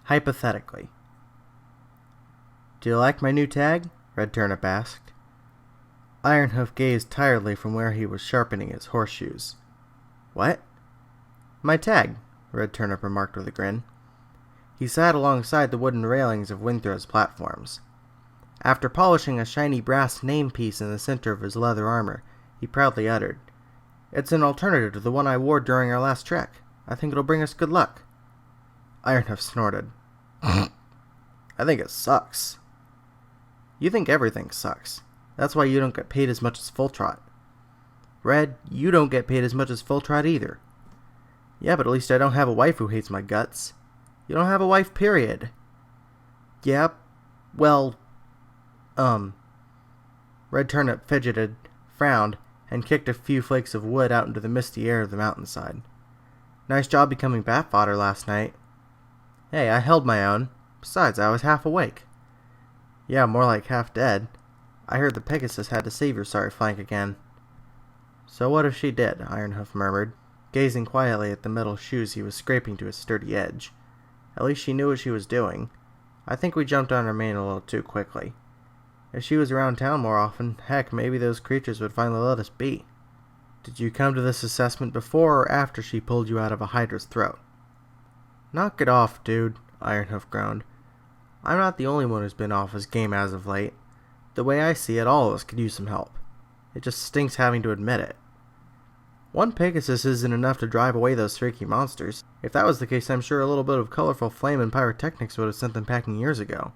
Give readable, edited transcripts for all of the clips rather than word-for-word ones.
Hypothetically. Do you like my new tag? Red Turnip asked. Ironhoof gazed tiredly from where he was sharpening his horseshoes. What? My tag, Red Turnip remarked with a grin. He sat alongside the wooden railings of Winthrow's platforms. After polishing a shiny brass name piece in the center of his leather armor, he proudly uttered, It's an alternative to the one I wore during our last trek. I think it'll bring us good luck. Ironhoof snorted. I think it sucks. You think everything sucks. That's why you don't get paid as much as Full Trot. Red, you don't get paid as much as Full Trot either. Yeah, but at least I don't have a wife who hates my guts. You don't have a wife, period. Yep. Well, Red Turnip fidgeted, frowned, and kicked a few flakes of wood out into the misty air of the mountainside. Nice job becoming bat fodder last night. Hey, I held my own. Besides, I was half awake. Yeah, more like half dead. I heard the Pegasus had to save your sorry flank again. So what if she did? Ironhoof murmured, gazing quietly at the metal shoes he was scraping to its sturdy edge. At least she knew what she was doing. I think we jumped on her mane a little too quickly. If she was around town more often, heck, maybe those creatures would finally let us be. Did you come to this assessment before or after she pulled you out of a hydra's throat? Knock it off, dude, Ironhoof groaned. I'm not the only one who's been off his game as of late. The way I see it, all of us could use some help. It just stinks having to admit it. One Pegasus isn't enough to drive away those freaky monsters. If that was the case, I'm sure a little bit of colorful flame and pyrotechnics would have sent them packing years ago.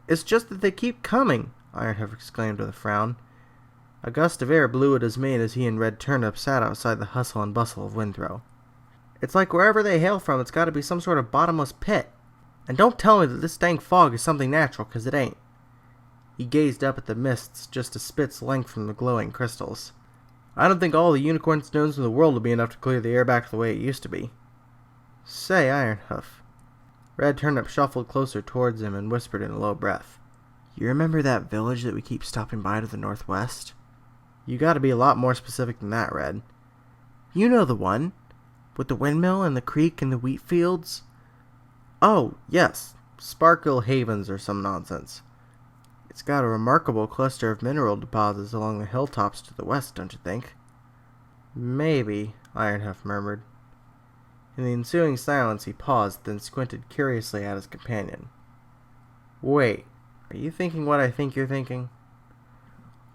It's just that they keep coming, Ironhoof exclaimed with a frown. A gust of air blew at his mane as he and Red Turnip sat outside the hustle and bustle of Windthrow. It's like wherever they hail from, it's got to be some sort of bottomless pit. And don't tell me that this dang fog is something natural, 'cause it ain't. He gazed up at the mists just a spit's length from the glowing crystals. I don't think all the unicorn stones in the world will be enough to clear the air back to the way it used to be. Say, Ironhoof. Red Turnip shuffled closer towards him and whispered in a low breath. You remember that village that we keep stopping by to the northwest? You gotta be a lot more specific than that, Red. You know the one. With the windmill and the creek and the wheat fields? Oh, yes. Sparkle Havens or some nonsense. It's got a remarkable cluster of mineral deposits along the hilltops to the west, don't you think? Maybe, Ironhoof murmured. In the ensuing silence he paused, then squinted curiously at his companion. Wait, are you thinking what I think you're thinking?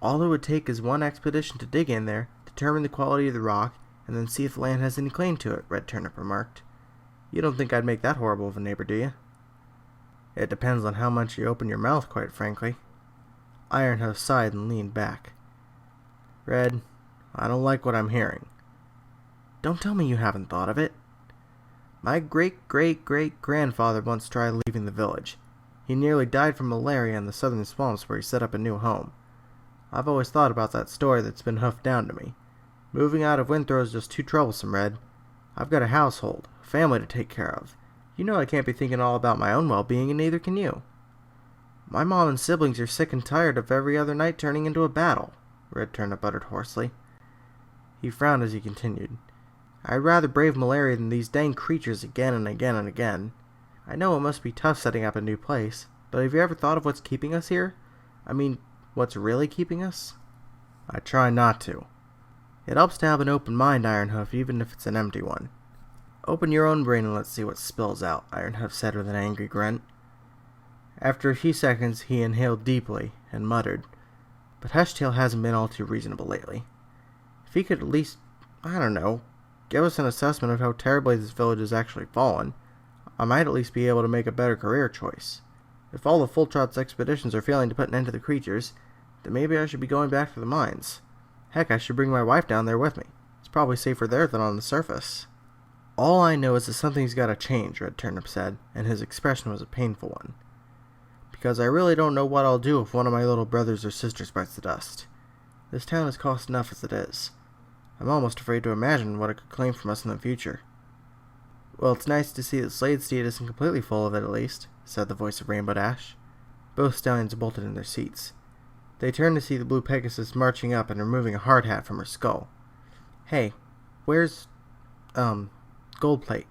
All it would take is one expedition to dig in there, determine the quality of the rock, and then see if the land has any claim to it, Red Turnip remarked. You don't think I'd make that horrible of a neighbor, do you? It depends on how much you open your mouth, quite frankly. Ironhoof sighed and leaned back. Red, I don't like what I'm hearing. Don't tell me you haven't thought of it. My great-great-great-grandfather once tried leaving the village. He nearly died from malaria in the southern swamps where he set up a new home. I've always thought about that story that's been hoofed down to me. Moving out of Windthrow is just too troublesome, Red. I've got a household, a family to take care of. You know I can't be thinking all about my own well-being, and neither can you. My mom and siblings are sick and tired of every other night turning into a battle, Red Turnip uttered hoarsely. He frowned as he continued. I'd rather brave malaria than these dang creatures again and again and again. I know it must be tough setting up a new place, but have you ever thought of what's keeping us here? I mean, what's really keeping us? I try not to. It helps to have an open mind, Ironhoof, even if it's an empty one. Open your own brain and let's see what spills out, Ironhoof said with an angry grunt. After a few seconds, he inhaled deeply and muttered, But Hushtail hasn't been all too reasonable lately. If he could at least, I don't know, give us an assessment of how terribly this village has actually fallen, I might at least be able to make a better career choice. If all of Full Trot's expeditions are failing to put an end to the creatures, then maybe I should be going back to the mines. Heck, I should bring my wife down there with me. It's probably safer there than on the surface. All I know is that something's got to change, Red Turnip said, and his expression was a painful one. Because I really don't know what I'll do if one of my little brothers or sisters bites the dust. This town has cost enough as it is. I'm almost afraid to imagine what it could claim from us in the future. Well, it's nice to see that Slade Steed isn't completely full of it, at least, said the voice of Rainbow Dash. Both stallions bolted in their seats. They turned to see the blue Pegasus marching up and removing a hard hat from her skull. Hey, where's, Goldplate?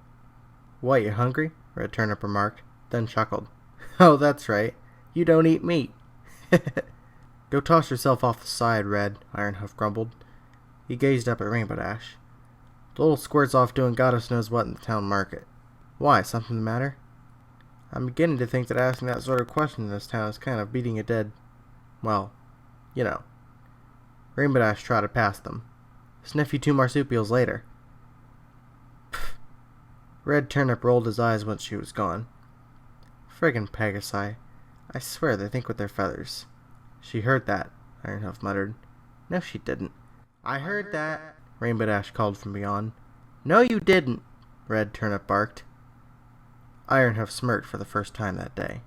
What, you hungry? Red Turnip remarked, then chuckled. Oh, that's right. You don't eat meat. Go toss yourself off the side, Red, Ironhoof grumbled. He gazed up at Rainbow Dash. The little squirt's off doing goddess knows what in the town market. Why, something the matter? I'm beginning to think that asking that sort of question in this town is kind of beating a dead... well, you know. Rainbow Dash trotted past them. Sniff you 2 marsupials later. Pfft. Red Turnip rolled his eyes once she was gone. Friggin' Pegasi. I swear they think with their feathers. She heard that, Ironhoof muttered. No, she didn't. I heard that, Rainbow Dash called from beyond. No, you didn't, Red Turnip barked. Ironhoof smirked for the first time that day.